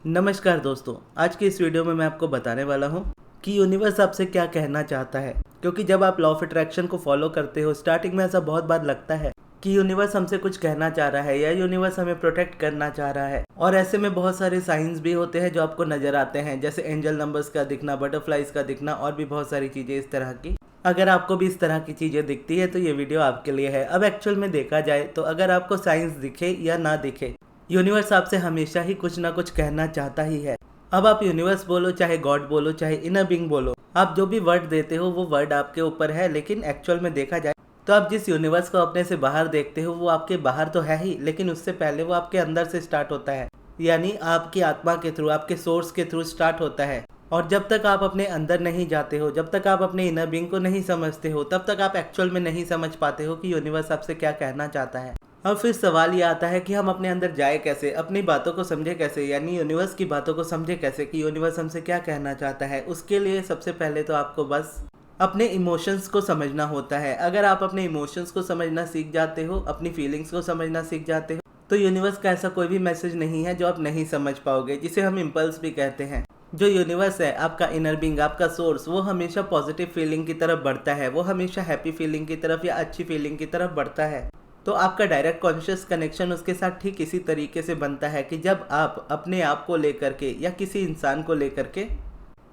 नमस्कार दोस्तों, आज की इस वीडियो में मैं आपको बताने वाला हूँ कि यूनिवर्स आपसे क्या कहना चाहता है। क्योंकि जब आप लॉ ऑफ अट्रैक्शन को फॉलो करते हो, स्टार्टिंग में ऐसा बहुत बार लगता है कि यूनिवर्स हमसे कुछ कहना चाह रहा है या यूनिवर्स हमें प्रोटेक्ट करना चाह रहा है। और ऐसे में बहुत सारे साइंस भी होते हैं जो आपको नजर आते हैं, जैसे एंजल नंबर्स का दिखना, बटरफ्लाइज का दिखना और भी बहुत सारी चीजें इस तरह की। अगर आपको भी इस तरह की चीजें दिखती है तो ये वीडियो आपके लिए है। अब एक्चुअल में देखा जाए तो अगर आपको साइंस दिखे या ना दिखे, यूनिवर्स आपसे हमेशा ही कुछ ना कुछ कहना चाहता ही है। अब आप यूनिवर्स बोलो, चाहे गॉड बोलो, चाहे इनर बीइंग बोलो, आप जो भी वर्ड देते हो वो वर्ड आपके ऊपर है। लेकिन एक्चुअल में देखा जाए तो आप जिस यूनिवर्स को अपने से बाहर देखते हो वो आपके बाहर तो है ही, लेकिन उससे पहले वो आपके अंदर से स्टार्ट होता है। यानी आपकी आत्मा के थ्रू, आपके सोर्स के थ्रू स्टार्ट होता है। और जब तक आप अपने अंदर नहीं जाते हो, जब तक आप अपने इनर बीइंग को नहीं समझते हो, तब तक आप एक्चुअल में नहीं समझ पाते हो कि यूनिवर्स आपसे क्या कहना चाहता है। अब फिर सवाल ये आता है कि हम अपने अंदर जाए कैसे, अपनी बातों को समझे कैसे, यानी यूनिवर्स की बातों को समझे कैसे कि यूनिवर्स हमसे क्या कहना चाहता है। उसके लिए सबसे पहले तो आपको बस अपने इमोशंस को समझना होता है। अगर आप अपने इमोशंस को समझना सीख जाते हो, अपनी फीलिंग्स को समझना सीख जाते हो, तो यूनिवर्स का ऐसा कोई भी मैसेज नहीं है जो आप नहीं समझ पाओगे, जिसे हम इम्पल्स भी कहते हैं। जो यूनिवर्स है, आपका इनर बीइंग, आपका सोर्स, वो हमेशा पॉजिटिव फीलिंग की तरफ बढ़ता है। वो हमेशा हैप्पी फीलिंग की तरफ या अच्छी फीलिंग की तरफ बढ़ता है। तो आपका डायरेक्ट कॉन्शियस कनेक्शन उसके साथ ठीक इसी तरीके से बनता है कि जब आप अपने आप को लेकर के या किसी इंसान को लेकर के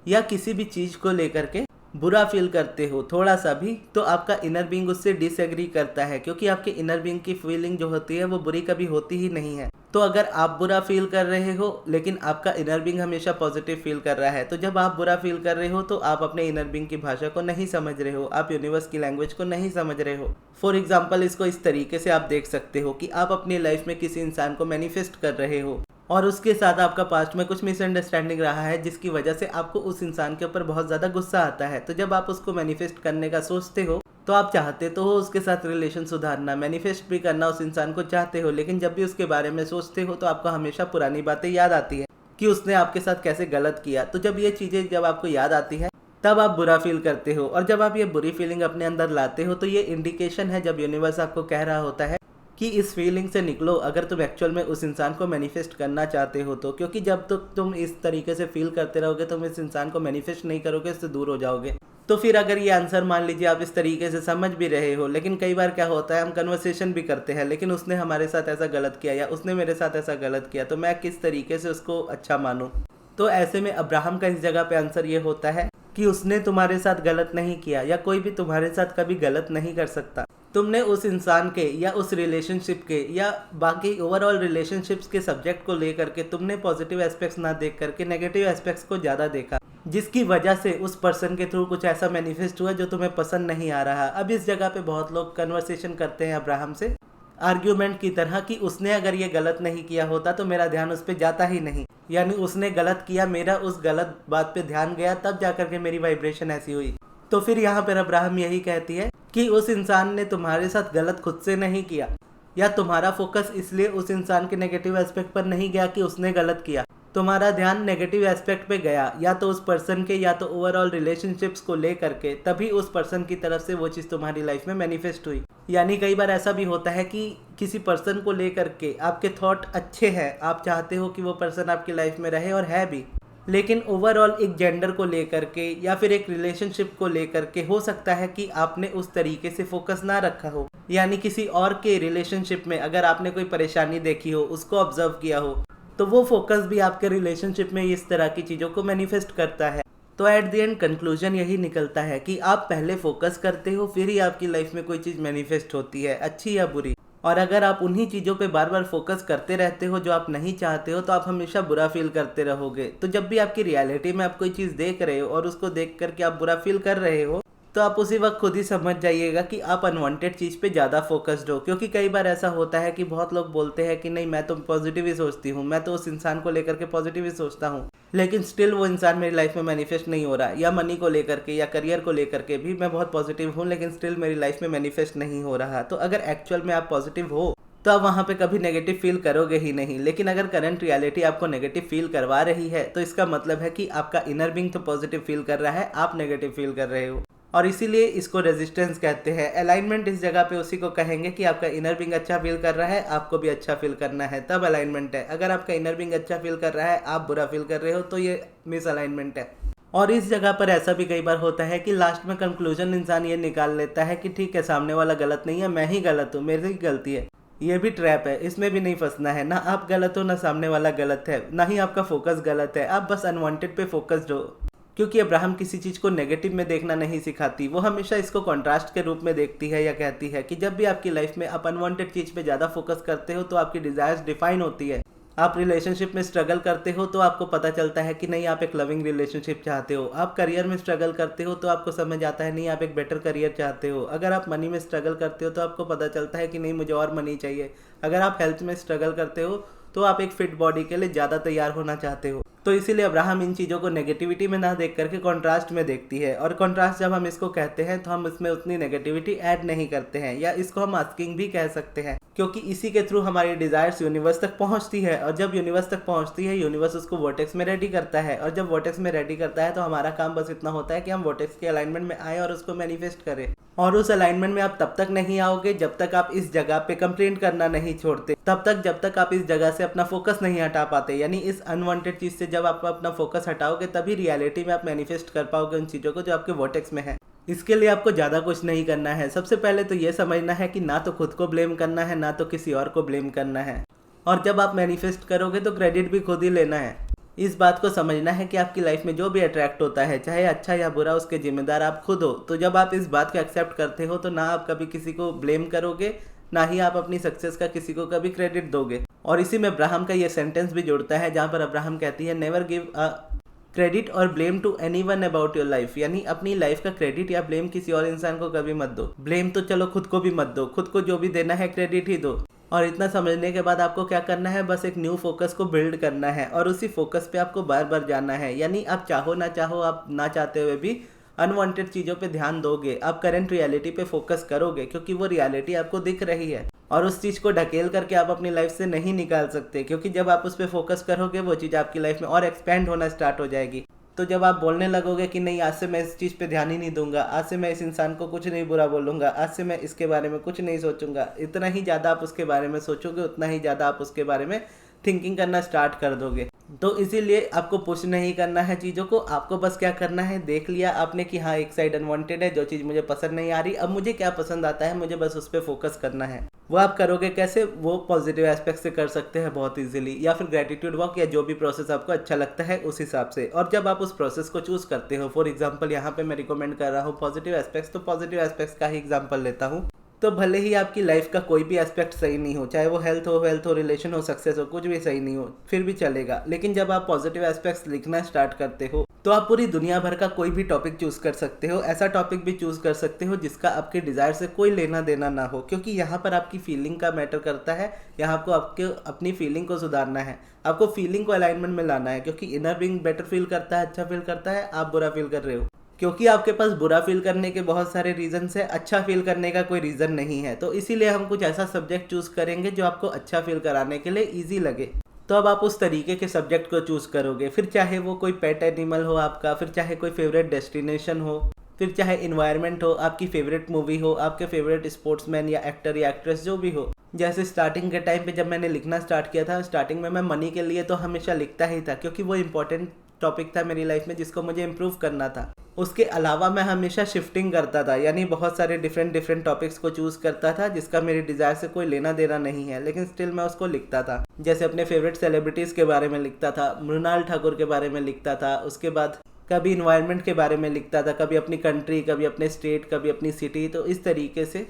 या किसी भी चीज़ को लेकर के बुरा फील करते हो थोड़ा सा भी, तो आपका इनर बीइंग उससे डिसएग्री करता है। क्योंकि आपके इनर बीइंग की फीलिंग जो होती है वो बुरी कभी होती ही नहीं है। तो अगर आप बुरा फील कर रहे हो लेकिन आपका इनर बीइंग हमेशा पॉजिटिव फील कर रहा है, तो जब आप बुरा फील कर रहे हो तो आप अपने इनर बीइंग की भाषा को नहीं समझ रहे हो, आप यूनिवर्स की लैंग्वेज को नहीं समझ रहे हो। फॉर एग्जाम्पल, इसको इस तरीके से आप देख सकते हो कि आप अपनी लाइफ में किसी इंसान को मैनिफेस्ट कर रहे हो और उसके साथ आपका पास्ट में कुछ मिसअंडरस्टैंडिंग रहा है, जिसकी वजह से आपको उस इंसान के ऊपर बहुत ज़्यादा गुस्सा आता है। तो जब आप उसको मैनिफेस्ट करने का सोचते हो तो आप चाहते तो हो उसके साथ रिलेशन सुधारना, मैनिफेस्ट भी करना उस इंसान को चाहते हो, लेकिन जब भी उसके बारे में सोचते हो तो आपको हमेशा पुरानी बातें याद आती है कि उसने आपके साथ कैसे गलत किया। तो जब ये चीज़ें जब आपको याद आती है तब आप बुरा फील करते हो। और जब आप ये बुरी फीलिंग अपने अंदर लाते हो तो ये इंडिकेशन है जब यूनिवर्स आपको कह रहा होता है कि इस फीलिंग से निकलो, अगर तुम एक्चुअल में उस इंसान को मैनिफेस्ट करना चाहते हो तो। क्योंकि जब तक तुम इस तरीके से फील करते रहोगे तुम इस इंसान को मैनिफेस्ट नहीं करोगे, इससे दूर हो जाओगे। तो फिर अगर ये आंसर मान लीजिए आप इस तरीके से समझ भी रहे हो, लेकिन कई बार क्या होता है हम कन्वर्सेशन भी करते हैं, लेकिन उसने हमारे साथ ऐसा गलत किया या उसने मेरे साथ ऐसा गलत किया, तो मैं किस तरीके से उसको अच्छा मानूं। तो ऐसे में अब्राहम का इस जगह पे आंसर ये होता है कि उसने तुम्हारे साथ गलत नहीं किया या कोई भी तुम्हारे साथ कभी गलत नहीं कर सकता। तुमने उस इंसान के या उस रिलेशनशिप के या बाकी ओवरऑल रिलेशनशिप्स के सब्जेक्ट को लेकर के तुमने पॉजिटिव एस्पेक्ट्स ना देख करके नेगेटिव एस्पेक्ट्स को ज़्यादा देखा, जिसकी वजह से उस पर्सन के थ्रू कुछ ऐसा मैनिफेस्ट हुआ जो तुम्हें पसंद नहीं आ रहा। अब इस जगह पे बहुत लोग कन्वर्सेशन करते हैं अब्राहम से आर्ग्यूमेंट की तरह कि उसने अगर ये गलत नहीं किया होता तो मेरा ध्यान उस पर जाता ही नहीं, यानी उसने गलत किया, मेरा उस गलत बात पे ध्यान गया, तब जाकर के मेरी वाइब्रेशन ऐसी हुई। तो फिर यहाँ पर अब्राहम यही कहती है कि उस इंसान ने तुम्हारे साथ गलत खुद से नहीं किया, या तुम्हारा फोकस इसलिए उस इंसान के नेगेटिव एस्पेक्ट पर नहीं गया कि उसने गलत किया, तुम्हारा ध्यान नेगेटिव एस्पेक्ट पे गया या तो उस पर्सन के या तो ओवरऑल रिलेशनशिप्स को लेकर के, तभी उस पर्सन की तरफ से वो चीज़ तुम्हारी लाइफ में मैनिफेस्ट हुई। यानी कई बार ऐसा भी होता है कि किसी पर्सन को लेकर के आपके थॉट अच्छे हैं, आप चाहते हो कि वो पर्सन आपकी लाइफ में रहे और है भी, लेकिन ओवरऑल एक जेंडर को लेकर के या फिर एक रिलेशनशिप को लेकर के हो सकता है कि आपने उस तरीके से फोकस ना रखा हो। यानी किसी और के रिलेशनशिप में अगर आपने कोई परेशानी देखी हो, उसको ऑब्जर्व किया हो, तो वो फोकस भी आपके रिलेशनशिप में इस तरह की चीज़ों को मैनिफेस्ट करता है। तो एट द एंड कंक्लूजन यही निकलता है कि आप पहले फोकस करते हो, फिर ही आपकी लाइफ में कोई चीज़ मैनिफेस्ट होती है, अच्छी या बुरी। और अगर आप उन्हीं चीज़ों पे बार बार फोकस करते रहते हो जो आप नहीं चाहते हो, तो आप हमेशा बुरा फील करते रहोगे। तो जब भी आपकी रियलिटी में आप कोई चीज़ देख रहे हो और उसको देख करके आप बुरा फील कर रहे हो, तो आप उसी वक्त खुद ही समझ जाइएगा कि आप अनवांटेड चीज़ पे ज़्यादा फोकस्ड हो। क्योंकि कई बार ऐसा होता है कि बहुत लोग बोलते हैं कि नहीं मैं तो पॉजिटिव ही सोचती हूँ, मैं तो उस इंसान को लेकर के पॉजिटिव ही सोचता हूँ, लेकिन स्टिल वो इंसान मेरी लाइफ में मैनिफेस्ट नहीं हो रहा। या मनी को लेकर के या करियर को लेकर के भी मैं बहुत पॉजिटिव हूँ, लेकिन स्टिल मेरी लाइफ में मैनिफेस्ट नहीं हो रहा। तो अगर एक्चुअल में आप पॉजिटिव हो तो आप वहाँ पे कभी नेगेटिव फील करोगे ही नहीं। लेकिन अगर करंट रियलिटी आपको नेगेटिव फील करवा रही है तो इसका मतलब है कि आपका इनर बीइंग तो पॉजिटिव फील कर रहा है, आप नेगेटिव फील कर रहे हो। और इसीलिए इसको रेजिस्टेंस कहते हैं। अलाइनमेंट इस जगह पे उसी को कहेंगे कि आपका इनर बीइंग अच्छा फील कर रहा है, आपको भी अच्छा फील करना है, तब अलाइनमेंट है। अगर आपका इनर बीइंग अच्छा फील कर रहा है, आप बुरा फील कर रहे हो, तो ये मिस अलाइनमेंट है। और इस जगह पर ऐसा भी कई बार होता है कि लास्ट में कंक्लूजन इंसान ये निकाल लेता है कि ठीक है, सामने वाला गलत नहीं है, मैं ही गलत हूँ, मेरी ही गलती है। ये भी ट्रैप है, इसमें भी नहीं फंसना है। ना आप गलत हो, ना सामने वाला गलत है, ना ही आपका फोकस गलत है, आप बस अनवांटेड पे फोकस्ड हो। क्योंकि अब्राहम किसी चीज़ को नेगेटिव में देखना नहीं सिखाती, वो हमेशा इसको कॉन्ट्रास्ट के रूप में देखती है या कहती है कि जब भी आपकी लाइफ में आप अनवांटेड चीज़ पे ज़्यादा फोकस करते हो तो आपकी डिज़ायर्स डिफाइन होती है। आप रिलेशनशिप में स्ट्रगल करते हो तो आपको पता चलता है कि नहीं, आप एक लविंग रिलेशनशिप चाहते हो। आप करियर में स्ट्रगल करते हो तो आपको समझ आता है नहीं, आप एक बेटर करियर चाहते हो। अगर आप मनी में स्ट्रगल करते हो तो आपको पता चलता है कि नहीं, मुझे और मनी चाहिए। अगर आप हेल्थ में स्ट्रगल करते हो तो आप एक फिट बॉडी के लिए ज़्यादा तैयार होना चाहते हो। तो इसीलिए अब्राहम इन चीज़ों को नेगेटिविटी में ना देख करके कॉन्ट्रास्ट में देखती है। और कॉन्ट्रास्ट जब हम इसको कहते हैं तो हम इसमें उतनी नेगेटिविटी ऐड नहीं करते हैं, या इसको हम मास्किंग भी कह सकते हैं, क्योंकि इसी के थ्रू हमारी डिज़ायर्स यूनिवर्स तक पहुंचती है। और जब यूनिवर्स तक पहुंचती है, यूनिवर्स उसको वर्टेक्स में रेडी करता है। और जब वर्टेक्स में रेडी करता है तो हमारा काम बस इतना होता है कि हम वर्टेक्स के अलाइनमेंट में आए और उसको मैनिफेस्ट करें। और उस अलाइनमेंट में आप तब तक नहीं आओगे जब तक आप इस जगह पे कंप्लेंट करना नहीं छोड़ते, तब तक जब तक आप इस जगह से अपना फोकस नहीं हटा पाते। यानी इस अनवांटेड चीज़ से जब आप अपना फोकस हटाओगे, तभी रियलिटी में आप मैनिफेस्ट कर पाओगे उन चीज़ों को जो आपके वर्टेक्स में है। इसके लिए आपको ज़्यादा कुछ नहीं करना है। सबसे पहले तो ये समझना है कि ना तो खुद को ब्लेम करना है, ना तो किसी और को ब्लेम करना है। और जब आप मैनिफेस्ट करोगे तो क्रेडिट भी खुद ही लेना है। इस बात को समझना है कि आपकी लाइफ में जो भी अट्रैक्ट होता है, चाहे अच्छा या बुरा, उसके जिम्मेदार आप खुद हो। तो जब आप इस बात को एक्सेप्ट करते हो तो ना आप कभी किसी को ब्लेम करोगे, ना ही आप अपनी सक्सेस का किसी को कभी क्रेडिट दोगे। और इसी में अब्राहम का ये सेंटेंस भी जुड़ता है जहाँ पर अब्राहम कहती है, नेवर गिव अ क्रेडिट और blame to anyone about your life. यानी अपनी लाइफ का क्रेडिट या ब्लेम किसी और इंसान को कभी मत दो। ब्लेम तो चलो खुद को भी मत दो, खुद को जो भी देना है क्रेडिट ही दो। और इतना समझने के बाद आपको क्या करना है, बस एक न्यू फोकस को बिल्ड करना है और उसी फोकस पे आपको बार बार जाना है। यानी आप चाहो ना चाहो, आप ना चाहते हुए भी अनवांटेड चीज़ों पे ध्यान दोगे। आप करंट रियलिटी पे फोकस करोगे, क्योंकि वो रियलिटी आपको दिख रही है और उस चीज़ को ढकेल करके आप अपनी लाइफ से नहीं निकाल सकते। क्योंकि जब आप उस पर फोकस करोगे, वो चीज़ आपकी लाइफ में और एक्सपेंड होना स्टार्ट हो जाएगी। तो जब आप बोलने लगोगे कि नहीं, आज से मैं इस चीज़ पे ध्यान ही नहीं दूंगा, आज से मैं इस इंसान को कुछ नहीं बुरा बोलूँगा, आज से मैं इसके बारे में कुछ नहीं सोचूंगा, इतना ही ज़्यादा आप उसके बारे में सोचोगे, उतना ही ज़्यादा आप उसके बारे में थिंकिंग करना स्टार्ट कर दोगे। तो इसीलिए आपको पुश नहीं करना है चीज़ों को। आपको बस क्या करना है, देख लिया आपने कि हाँ, एक साइड अनवांटेड है, जो चीज़ मुझे पसंद नहीं आ रही, अब मुझे क्या पसंद आता है, मुझे बस उस पर फोकस करना है। वो आप करोगे कैसे, वो पॉजिटिव एस्पेक्ट से कर सकते हैं बहुत इजीली, या फिर ग्रेटिट्यूड वॉक, या जो भी प्रोसेस आपको अच्छा लगता है उस हिसाब से। और जब आप उस प्रोसेस को चूज करते हो, फॉर एग्जांपल यहाँ पे मैं रिकमेंड कर रहा हूँ पॉजिटिव एस्पेक्ट्स, तो पॉजिटिव एस्पेक्ट्स का ही एग्जांपल लेता हूँ। तो भले ही आपकी लाइफ का कोई भी एस्पेक्ट सही नहीं हो, चाहे वो हेल्थ हो, वेल्थ हो, रिलेशन हो, सक्सेस हो, कुछ भी सही नहीं हो, फिर भी चलेगा। लेकिन जब आप पॉजिटिव एस्पेक्ट्स लिखना स्टार्ट करते हो तो आप पूरी दुनिया भर का कोई भी टॉपिक चूज कर सकते हो। ऐसा टॉपिक भी चूज कर सकते हो जिसका आपके डिजायर से कोई लेना देना ना हो, क्योंकि यहाँ पर आपकी फीलिंग का मैटर करता है। यहाँ आपको अपनी फीलिंग को सुधारना है, आपको फीलिंग को अलाइनमेंट में लाना है। क्योंकि इनर बीइंग बेटर फील करता है, अच्छा फील करता है, आप बुरा फील कर रहे हो, क्योंकि आपके पास बुरा फील करने के बहुत सारे रीजंस है, अच्छा फील करने का कोई रीज़न नहीं है। तो इसीलिए हम कुछ ऐसा सब्जेक्ट चूज करेंगे जो आपको अच्छा फील कराने के लिए ईजी लगे। तो अब आप उस तरीके के सब्जेक्ट को चूज करोगे, फिर चाहे वो कोई पेट एनिमल हो आपका, फिर चाहे कोई फेवरेट डेस्टिनेशन हो, फिर चाहे इन्वायरमेंट हो, आपकी फेवरेट मूवी हो, आपके फेवरेट स्पोर्ट्समैन या एक्टर या एक्ट्रेस जो भी हो। जैसे स्टार्टिंग के टाइम पे जब मैंने लिखना स्टार्ट किया था, स्टार्टिंग में मैं मनी के लिए तो हमेशा लिखता ही था, क्योंकि वो इंपॉर्टेंट टॉपिक था मेरी लाइफ में जिसको मुझे इम्प्रूव करना था। उसके अलावा मैं हमेशा शिफ्टिंग करता था, यानी बहुत सारे डिफरेंट टॉपिक्स को चूज करता था जिसका मेरी डिजायर से कोई लेना देना नहीं है, लेकिन स्टिल मैं उसको लिखता था। जैसे अपने फेवरेट सेलिब्रिटीज़ के बारे में लिखता था, मृणाल ठाकुर के बारे में लिखता था, उसके बाद कभी इन्वायरमेंट के बारे में लिखता था, कभी अपनी कंट्री, कभी अपने स्टेट, कभी अपनी सिटी। तो इस तरीके से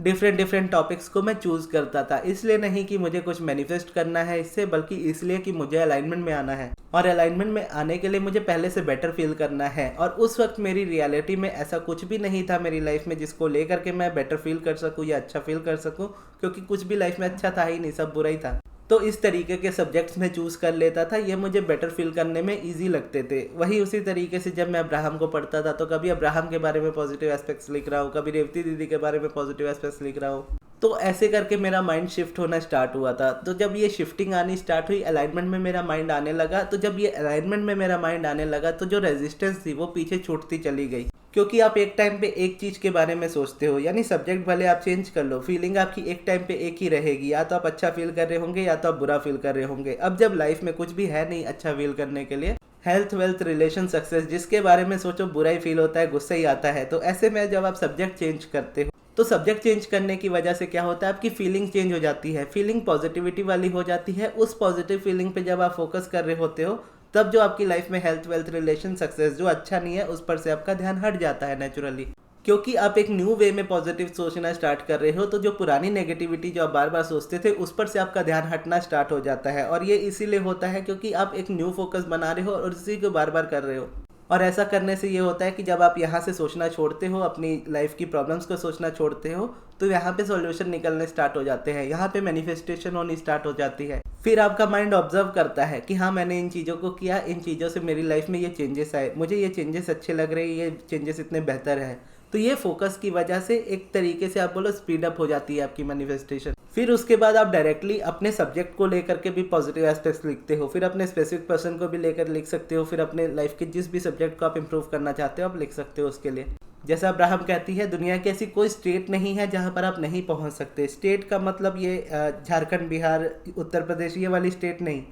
डिफरेंट टॉपिक्स को मैं चूज करता था। इसलिए नहीं कि मुझे कुछ मैनिफेस्ट करना है इससे, बल्कि इसलिए कि मुझे अलाइनमेंट में आना है। और अलाइनमेंट में आने के लिए मुझे पहले से बेटर फील करना है। और उस वक्त मेरी रियलिटी में ऐसा कुछ भी नहीं था मेरी लाइफ में जिसको लेकर के मैं बेटर फील कर सकूं या अच्छा फील कर सकूं, क्योंकि कुछ भी लाइफ में अच्छा था ही नहीं, सब बुरा ही था। तो इस तरीके के सब्जेक्ट्स में चूज कर लेता था, ये मुझे बेटर फील करने में इजी लगते थे। वही उसी तरीके से जब मैं अब्राहम को पढ़ता था तो कभी अब्राहम के बारे में पॉजिटिव एस्पेक्ट्स लिख रहा हूँ, कभी रेवती दीदी के बारे में पॉजिटिव एस्पेक्ट्स लिख रहा हूँ। तो ऐसे करके मेरा माइंड शिफ्ट होना स्टार्ट हुआ था। तो जब ये शिफ्टिंग आनी स्टार्ट हुई, अलाइनमेंट में मेरा माइंड आने लगा। तो जब ये अलाइनमेंट में मेरा माइंड आने लगा तो जो रेजिस्टेंस थी वो पीछे छूटती चली गई। क्योंकि आप एक टाइम पे एक चीज़ के बारे में सोचते हो, यानी सब्जेक्ट भले आप चेंज कर लो, फीलिंग आपकी एक टाइम पे एक ही रहेगी। या तो आप अच्छा फील कर रहे होंगे या तो आप बुरा फील कर रहे होंगे। अब जब लाइफ में कुछ भी है नहीं अच्छा फील करने के लिए, हेल्थ वेल्थ रिलेशन सक्सेस, जिसके बारे में सोचो बुरा ही फील होता है, गुस्सा ही आता है। तो ऐसे में जब आप सब्जेक्ट चेंज करते हो तो सब्जेक्ट चेंज करने की वजह से क्या होता है, आपकी फीलिंग चेंज हो जाती है, फीलिंग पॉजिटिविटी वाली हो जाती है। उस पॉजिटिव फीलिंग पे जब आप फोकस कर रहे होते हो तब जो आपकी लाइफ में हेल्थ वेल्थ रिलेशन सक्सेस जो अच्छा नहीं है उस पर से आपका ध्यान हट जाता है नेचुरली, क्योंकि आप एक न्यू वे में पॉजिटिव सोचना स्टार्ट कर रहे हो। तो जो पुरानी नेगेटिविटी जो आप बार बार सोचते थे उस पर से आपका ध्यान हटना स्टार्ट हो जाता है। और ये इसीलिए होता है क्योंकि आप एक न्यू फोकस बना रहे हो और उसी को बार बार कर रहे हो। और ऐसा करने से ये होता है कि जब आप यहाँ से सोचना छोड़ते हो, अपनी लाइफ की प्रॉब्लम्स को सोचना छोड़ते हो, तो यहाँ पे सॉल्यूशन निकलने स्टार्ट हो जाते हैं, यहाँ पे मैनिफेस्टेशन होनी स्टार्ट हो जाती है। फिर आपका माइंड ऑब्जर्व करता है कि हाँ मैंने इन चीज़ों को किया, इन चीज़ों से मेरी लाइफ में ये चेंजेस आए, मुझे ये चेंजेस अच्छे लग रहे हैं, ये चेंजेस इतने बेहतर हैं। तो ये फोकस की वजह से एक तरीके से आप बोलो स्पीड अप हो जाती है आपकी मैनिफेस्टेशन। फिर उसके बाद आप डायरेक्टली अपने सब्जेक्ट को लेकर के भी पॉजिटिव एस्पेक्ट्स लिखते हो, फिर अपने स्पेसिफिक पर्सन को भी लेकर लिख सकते हो, फिर अपने लाइफ के जिस भी सब्जेक्ट को आप इंप्रूव करना चाहते हो आप लिख सकते हो उसके लिए। जैसा अब्राहम कहती है, दुनिया की ऐसी कोई स्टेट नहीं है जहाँ पर आप नहीं पहुँच सकते। स्टेट का मतलब ये झारखंड, बिहार, उत्तर प्रदेश ये वाली स्टेट नहीं,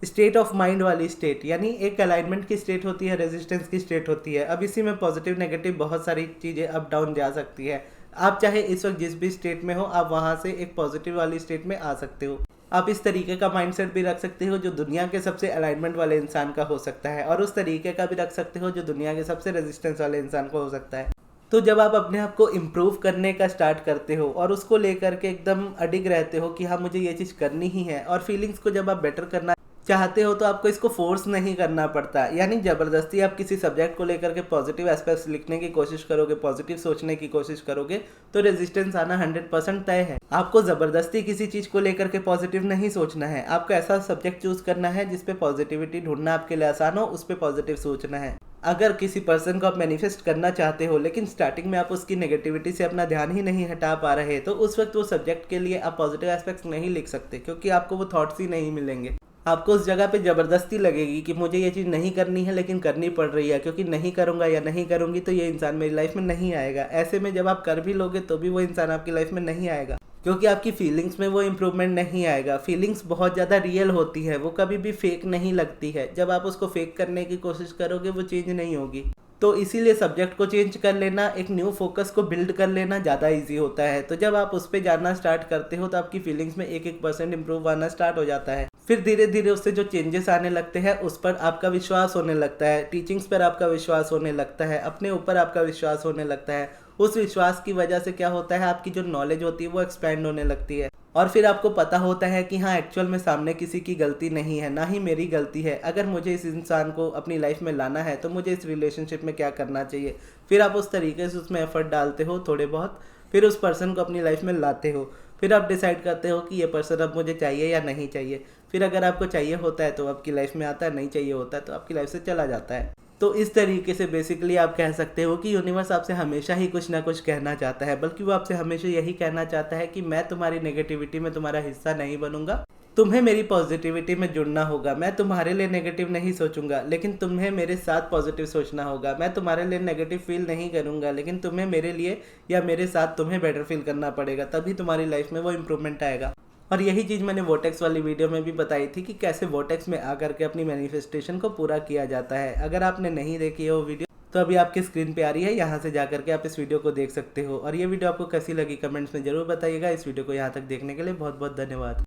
स्टेट ऑफ माइंड वाली स्टेट, यानी एक अलाइनमेंट की स्टेट होती है, रेजिस्टेंस की स्टेट होती है। अब इसी में पॉजिटिव नेगेटिव बहुत सारी चीज़ें अप डाउन जा सकती है। आप चाहे इस वक्त जिस भी स्टेट में हो आप वहाँ से एक पॉजिटिव वाली स्टेट में आ सकते हो। आप इस तरीके का माइंडसेट भी रख सकते हो जो दुनिया के सबसे अलाइनमेंट वाले इंसान का हो सकता है, और उस तरीके का भी रख सकते हो जो दुनिया के सबसे रेजिस्टेंस वाले इंसान को हो सकता है। तो जब आप अपने आप को इम्प्रूव करने का स्टार्ट करते हो और उसको लेकर के एकदम अडिग रहते हो कि हाँ मुझे ये चीज़ करनी ही है, और फीलिंग्स को जब आप बेटर करना चाहते हो तो आपको इसको फोर्स नहीं करना पड़ता, यानी ज़बरदस्ती आप किसी सब्जेक्ट को लेकर के पॉजिटिव एस्पेक्ट्स लिखने की कोशिश करोगे, पॉजिटिव सोचने की कोशिश करोगे तो रेजिस्टेंस आना 100% तय है। आपको ज़बरदस्ती किसी चीज़ को लेकर के पॉजिटिव नहीं सोचना है, आपको ऐसा सब्जेक्ट चूज करना है जिसपे पॉजिटिविटी ढूंढना आपके लिए आसान हो, उस पर पॉजिटिव सोचना है। अगर किसी पर्सन को आप मैनिफेस्ट करना चाहते हो लेकिन स्टार्टिंग में आप उसकी नेगेटिविटी से अपना ध्यान ही नहीं हटा पा रहे, तो उस वक्त वो सब्जेक्ट के लिए आप पॉजिटिव एस्पेक्ट्स नहीं लिख सकते, क्योंकि आपको वो थॉट्स ही नहीं मिलेंगे। आपको उस जगह पे ज़बरदस्ती लगेगी कि मुझे ये चीज़ नहीं करनी है लेकिन करनी पड़ रही है, क्योंकि नहीं करूँगा या नहीं करूँगी तो ये इंसान मेरी लाइफ में नहीं आएगा। ऐसे में जब आप कर भी लोगे तो भी वो इंसान आपकी लाइफ में नहीं आएगा, क्योंकि आपकी फीलिंग्स में वो इम्प्रूवमेंट नहीं आएगा। फीलिंग्स बहुत ज़्यादा रियल होती है, वो कभी भी फेक नहीं लगती है। जब आप उसको फेक करने की कोशिश करोगे वो चेंज नहीं होगी। तो इसीलिए सब्जेक्ट को चेंज कर लेना, एक न्यू फोकस को बिल्ड कर लेना ज़्यादा इजी होता है। तो जब आप उस पर जाना स्टार्ट करते हो तो आपकी फीलिंग्स में 1% इम्प्रूव आना स्टार्ट हो जाता है। फिर धीरे धीरे उससे जो चेंजेस आने लगते हैं उस पर आपका विश्वास होने लगता है, टीचिंग्स पर आपका विश्वास होने लगता है, अपने ऊपर आपका विश्वास होने लगता है। उस विश्वास की वजह से क्या होता है, आपकी जो नॉलेज होती है वो एक्सपैंड होने लगती है, और फिर आपको पता होता है कि हाँ एक्चुअल में सामने किसी की गलती नहीं है, ना ही मेरी गलती है। अगर मुझे इस इंसान को अपनी लाइफ में लाना है तो मुझे इस रिलेशनशिप में क्या करना चाहिए। फिर आप उस तरीके से उसमें एफर्ट डालते हो थोड़े बहुत, फिर उस पर्सन को अपनी लाइफ में लाते हो। फिर आप डिसाइड करते हो कि ये पर्सन अब मुझे चाहिए या नहीं चाहिए। फिर अगर आपको चाहिए होता है तो आपकी लाइफ में आता है, नहीं चाहिए होता है तो आपकी लाइफ से चला जाता है। तो इस तरीके से बेसिकली आप कह सकते हो कि यूनिवर्स आपसे हमेशा ही कुछ ना कुछ कहना चाहता है, बल्कि वो आपसे हमेशा यही कहना चाहता है कि मैं तुम्हारी नेगेटिविटी में तुम्हारा हिस्सा नहीं बनूंगा, तुम्हें मेरी पॉजिटिविटी में जुड़ना होगा। मैं तुम्हारे लिए नेगेटिव नहीं सोचूंगा लेकिन तुम्हें मेरे साथ पॉजिटिव सोचना होगा। मैं तुम्हारे लिए नेगेटिव फील नहीं करूंगा लेकिन तुम्हें मेरे लिए या मेरे साथ तुम्हें बेटर फील करना पड़ेगा, तभी तुम्हारी लाइफ में वो इम्प्रूवमेंट आएगा। और यही चीज़ मैंने वोटेक्स वाली वीडियो में भी बताई थी कि कैसे वोटेक्स में आकर के अपनी मैनिफेस्टेशन को पूरा किया जाता है। अगर आपने नहीं देखी है वो वीडियो तो अभी आपके स्क्रीन पे आ रही है, यहाँ से जाकर के आप इस वीडियो को देख सकते हो। और ये वीडियो आपको कैसी लगी कमेंट्स में ज़रूर बताइएगा। इस वीडियो को यहाँ तक देखने के लिए बहुत बहुत धन्यवाद।